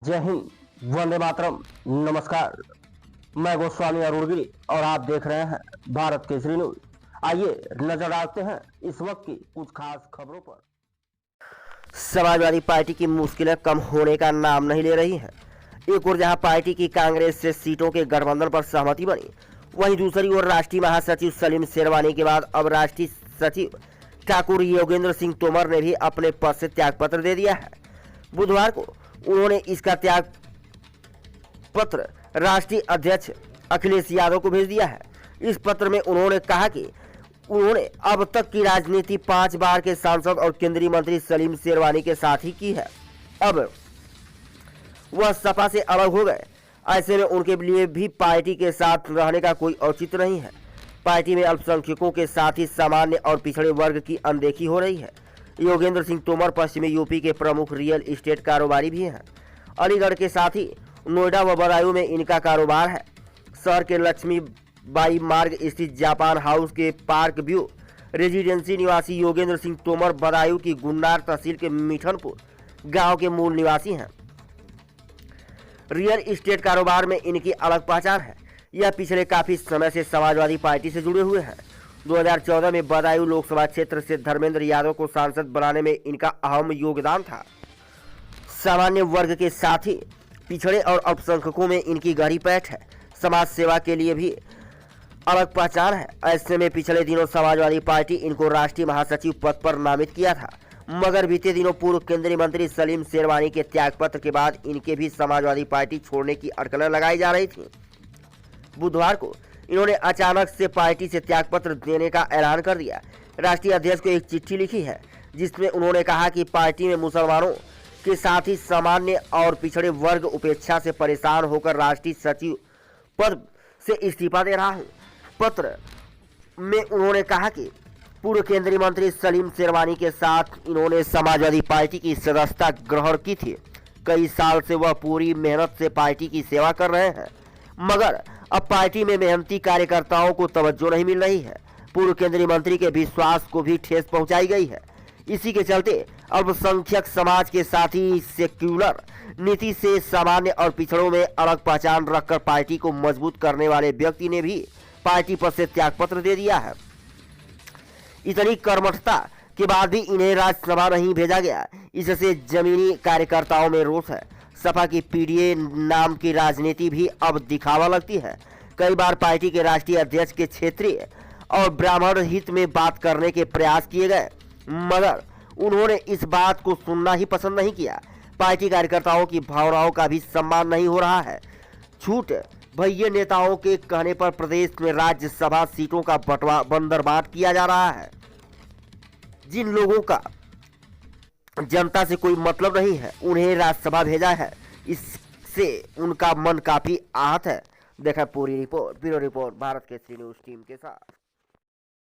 जय हिंद, वंदे मातरम। नमस्कार, मैं गोस्वामी अरुणगिरी और आप देख रहे हैं भारत केसरी न्यूज। आइए नजर डालते हैं इस वक्त की कुछ खास खबरों पर। समाजवादी पार्टी की मुश्किलें कम होने का नाम नहीं ले रही हैं। एक ओर जहां पार्टी की कांग्रेस से सीटों के गठबंधन पर सहमति बनी, वहीं दूसरी ओर राष्ट्रीय महासचिव सलीम शेरवानी के बाद अब राष्ट्रीय सचिव ठाकुर योगेंद्र सिंह तोमर ने भी अपने पद से त्यागपत्र दे दिया है। बुधवार को उन्होंने इसका त्याग पत्र राष्ट्रीय अध्यक्ष अखिलेश यादव को भेज दिया है। इस पत्र में उन्होंने कहा कि उन्होंने अब तक की राजनीति 5 बार के सांसद और केंद्रीय मंत्री सलीम शेरवानी के साथ ही की है। अब वह सपा से अलग हो गए, ऐसे में उनके लिए भी पार्टी के साथ रहने का कोई औचित्य नहीं है। पार्टी में अल्पसंख्यकों के साथ ही सामान्य और पिछड़े वर्ग की अनदेखी हो रही है। योगेंद्र सिंह तोमर पश्चिमी यूपी के प्रमुख रियल एस्टेट कारोबारी भी हैं। अलीगढ़ के साथ ही नोएडा व बदायूं में इनका कारोबार है। शहर के लक्ष्मीबाई मार्ग स्थित जापान हाउस के पार्क व्यू रेजिडेंसी निवासी योगेंद्र सिंह तोमर बदायूं की गुन्नार तहसील के मिठनपुर गांव के मूल निवासी हैं। रियल एस्टेट कारोबार में इनकी अलग पहचान है। यह पिछले काफी समय से समाजवादी पार्टी से जुड़े हुए हैं। 2014 में बदायूं लोकसभा क्षेत्र से धर्मेंद्र यादव को सांसद बनाने में इनका अहम योगदान था। सामान्य वर्ग के साथ ही पिछड़े और अल्पसंख्यकों में इनकी गहरी पैठ है। समाज सेवा के लिए भी अलग पहचान है। ऐसे में पिछले दिनों समाजवादी पार्टी इनको राष्ट्रीय महासचिव पद पर नामित किया था, मगर बीते दिनों पूर्व केंद्रीय मंत्री सलीम शेरवानी के त्यागपत्र के बाद इनके भी समाजवादी पार्टी छोड़ने की अटकलें लगाई जा रही थी। बुधवार को इन्होंने अचानक से पार्टी से त्यागपत्र देने का ऐलान कर दिया। राष्ट्रीय अध्यक्ष को एक चिट्ठी लिखी है, जिसमें उन्होंने कहा कि पार्टी में मुसलमानों के साथ ही सामान्य और पिछड़े वर्ग उपेक्षा से परेशान होकर राष्ट्रीय सचिव पद से इस्तीफा दे रहा हूं। पत्र में उन्होंने कहा कि पूर्व केंद्रीय मंत्री सलीम शेरवानी के साथ इन्होंने समाजवादी पार्टी की सदस्यता ग्रहण की थी। कई साल से वह पूरी मेहनत से पार्टी की सेवा कर रहे हैं, मगर अब पार्टी में मेहनती कार्यकर्ताओं को तवज्जो नहीं मिल रही है। पूर्व केंद्रीय मंत्री के विश्वास को भी ठेस पहुंचाई गई है। इसी के चलते अल्पसंख्यक समाज के साथ ही सेक्युलर नीति से सामान्य और पिछड़ों में अलग पहचान रखकर पार्टी को मजबूत करने वाले व्यक्ति ने भी पार्टी पद से त्यागपत्र दे दिया है। इतनी कर्मठता के बाद भी इन्हें राज्यसभा नहीं भेजा गया, इससे जमीनी कार्यकर्ताओं में रोष है। सपा की पीडीए नाम की राजनीति भी अब दिखावा लगती है। कई बार पार्टी के राष्ट्रीय अध्यक्ष के क्षेत्रीय और ब्राह्मण हित में बात करने के प्रयास किए गए, मगर उन्होंने इस बात को सुनना ही पसंद नहीं किया। पार्टी कार्यकर्ताओं की भावनाओं का भी सम्मान नहीं हो रहा है। छूट भैया नेताओं के कहने पर प्रदेश में राज्यसभा सीटों का बंदरबाट किया जा रहा है। जिन लोगों का जनता से कोई मतलब नहीं है, उन्हें राज्यसभा भेजा है, इससे उनका मन काफी आहत है। देखा पूरी report, bureau report Bharat Kesari news team के साथ।